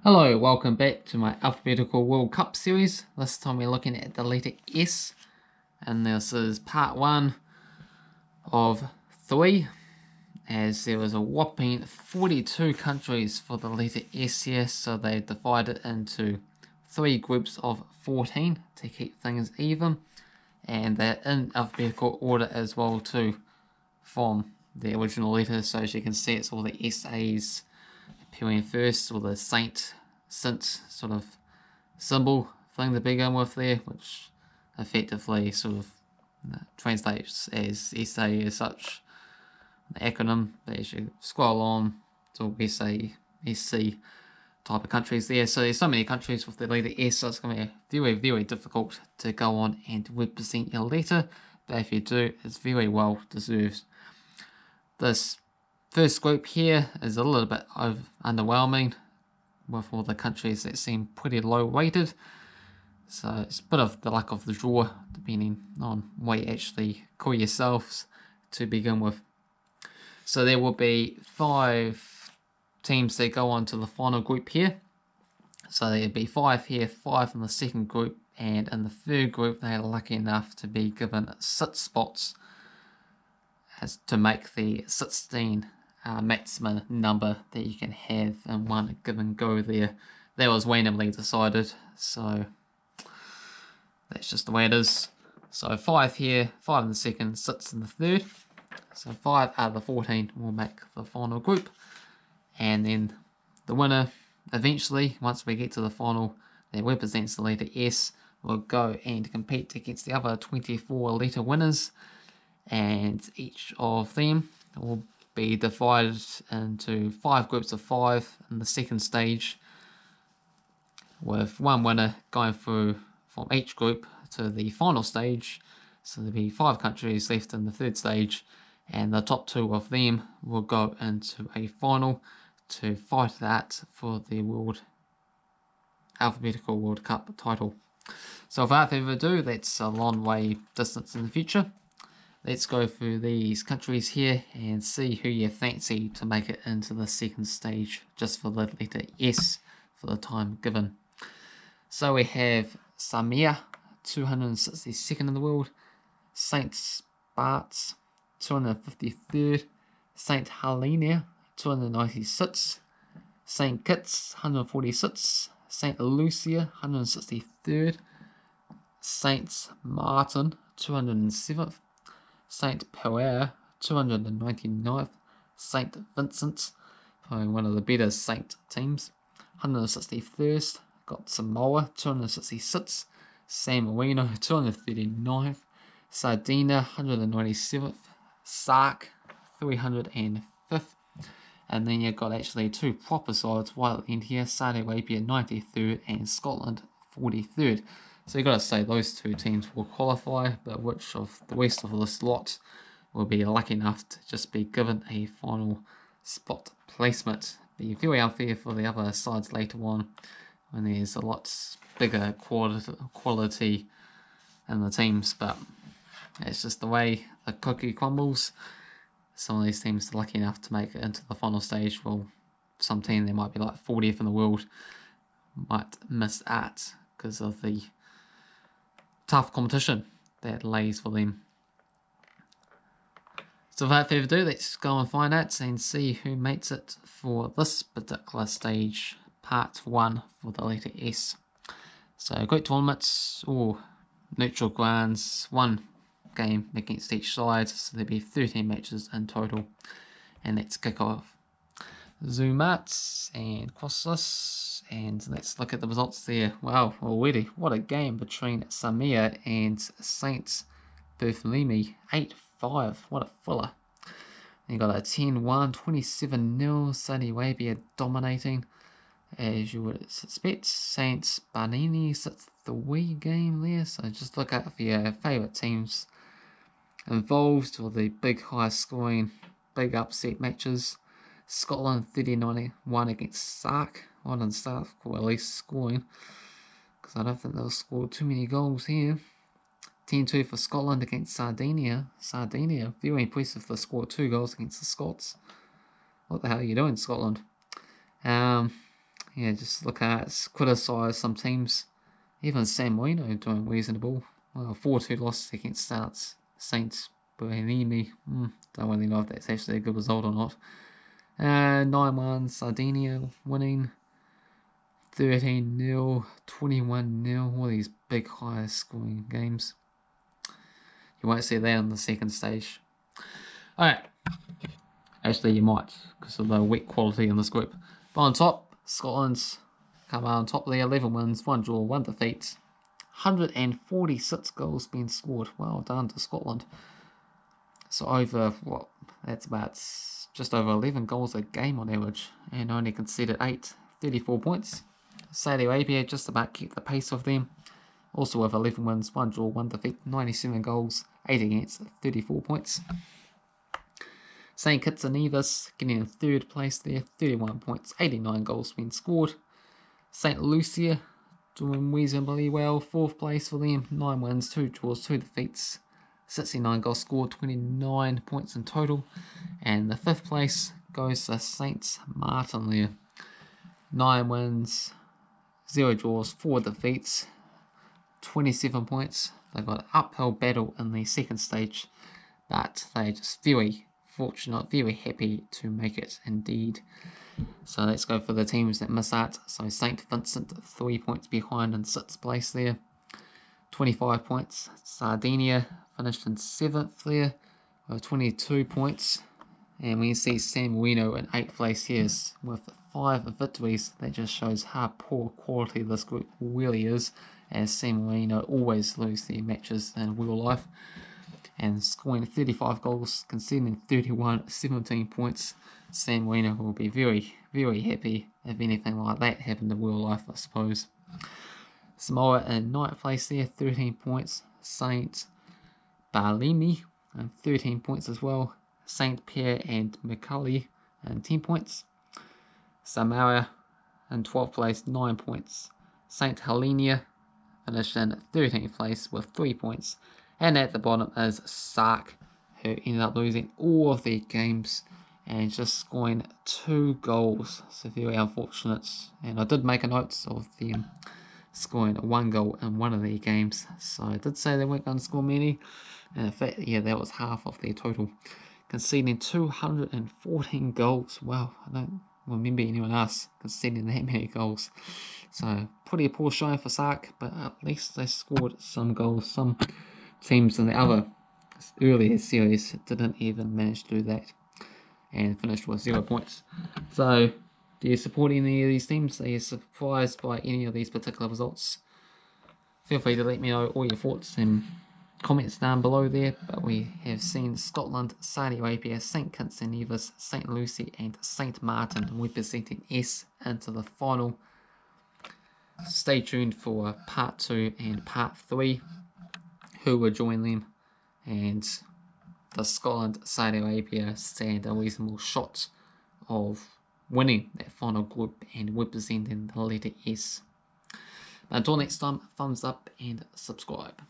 Hello, welcome back to my Alphabetical World Cup series. This time we're looking at the letter S, and this is part 1 of 3, as there was a whopping 42 countries for the letter S here, so they divided into 3 groups of 14 to keep things even, and they're in alphabetical order as well too, from the original letters. So as you can see, it's all the SAs appearing first, or the Sint sort of symbol thing to begin with there, which effectively sort of translates as SA as such, the acronym. But as you scroll on, it's all SA, SC type of countries there. So there's so many countries with the letter S, so it's going to be very, very difficult to go on and represent your letter. But if you do, it's very well deserved. This first group here is a little bit underwhelming, with all the countries that seem pretty low rated. So it's a bit of the luck of the draw, depending on what you actually call yourselves to begin with. So there will be 5 teams that go on to the final group here. So there'll be 5 here, 5 in the second group, and in the third group they are lucky enough to be given 6 spots as to make the 16 maximum number that you can have in one given go there. That was randomly decided, so that's just the way it is. So 5 here, 5 in the second, 6 in the third. So 5 out of the 14 will make the final group, and then the winner eventually, once we get to the final that represents the letter S, will go and compete against the other 24 letter winners, and each of them will be divided into 5 groups of 5 in the second stage, with one winner going through from each group to the final stage. So there'll be 5 countries left in the third stage, and the top 2 of them will go into a final to fight that for the Alphabetical World Cup title. So without further ado, that's a long way distance in the future. Let's go through these countries here and see who you fancy to make it into the second stage, just for the letter S for the time given. So we have Saaremaa, 262nd in the world, Saint Bart's, 253rd, Saint Helena, 296, Saint Kitts, 146, Saint Lucia, 163rd, Saint Martin, 207th, Saint Pierre, 299th, Saint Vincent, probably one of the better Saint teams, 161st, got Samoa, 266, San Marino, 239th, Sardinia, 197th, Sark, 305th, and then you've got actually 2 proper sides right at the end here, Saudi Arabia 93rd and Scotland 43rd. So you've got to say those 2 teams will qualify, but which of the rest of this lot will be lucky enough to just be given a final spot placement. Be very unfair for the other sides later on, when there's a lot bigger quality in the teams, but it's just the way the cookie crumbles. Some of these teams are lucky enough to make it into the final stage, while some team that might be like 40th in the world might miss out because of the tough competition that lays for them. So without further ado, let's go and find out and see who makes it for this particular stage, part 1 for the letter S. So great tournaments, or neutral grounds, 1 game against each side, so there'll be 13 matches in total. And let's kick off. Zoom out and cross this, and let's look at the results there. Wow, already, what a game between Saaremaa and Saint Barhelem. 8-5, what a filler. You got a 10-1, 27-0, Saudi Arabia dominating, as you would suspect. Saint Barhelem sits the wee game there, so just look out for your favourite teams involved, or the big high scoring, big upset matches. Scotland 39-1 against Sark. Well done Sark, or at least scoring, because I don't think they'll score too many goals here. 10-2 for Scotland against Sardinia. Sardinia, very impressive to score 2 goals against the Scots. What the hell are you doing, Scotland? yeah, just look at criticise some teams. Even San Marino doing reasonable. Well, 4-2 loss against Saint Barhelem. Don't really know if that's actually a good result or not. 9-1 Sardinia winning. 13-0, 21-0. All these big high scoring games. You won't see that on the second stage. Alright. Actually, you might, because of the weak quality in this group. But on top, Scotland's come out on top there. 11 wins, 1 draw, 1 defeat. 146 goals being scored. Well done to Scotland. So over, what, that's about just over 11 goals a game on average. And only conceded 8, 34 points. Saudi Arabia just about kept the pace of them. Also with 11 wins, 1 draw, 1 defeat, 97 goals, 8 against, 34 points. St. Kitts and Nevis getting in 3rd place there, 31 points, 89 goals being scored. St. Lucia doing reasonably well, 4th place for them, 9 wins, 2 draws, 2 defeats, 69 goals scored, 29 points in total. And the 5th place goes to St. Martin there, 9 wins, 0 draws, 4 defeats, 27 points. They've got an uphill battle in the second stage, but they're just very fortunate, very happy to make it indeed. So let's go for the teams that miss out. So St. Vincent 3 points behind in 6th place there, 25 points. Sardinia finished in 7th there with 22 points. And we see San Marino in 8th place here with 5 victories. That just shows how poor quality this group really is, as San Marino always lose their matches in real life. And scoring 35 goals, conceding 31, 17 points. San Marino will be very, very happy if anything like that happened in real life, I suppose. Samoa in 9th place there, 13 points. St. Barhelem and 13 points as well. St. Pierre and Miquelon and 10 points. Samoa in 12th place, 9 points. St. Helena finished in 13th place with 3 points. And at the bottom is Sark, who ended up losing all of their games and just scoring 2 goals. So very unfortunate. And I did make a note of them scoring 1 goal in one of their games. So I did say they weren't going to score many. And in fact, yeah, that was half of their total. Conceding 214 goals. Wow, I don't remember anyone else conceding that many goals. So pretty poor showing for Sark, but at least they scored some goals. Some teams in the other earlier series didn't even manage to do that and finished with 0 points. So, do you support any of these teams? Are you surprised by any of these particular results? Feel free to let me know all your thoughts and comments down below there. But we have seen Scotland, Saudi Arabia, St. Kitts and Nevis, St. Lucia and St. Martin representing S into the final. Stay tuned for part 2 and part 3. Who will join them, and does Scotland, Saudi Arabia stand a reasonable shot of winning that final group and representing the letter S? But until next time, thumbs up and subscribe.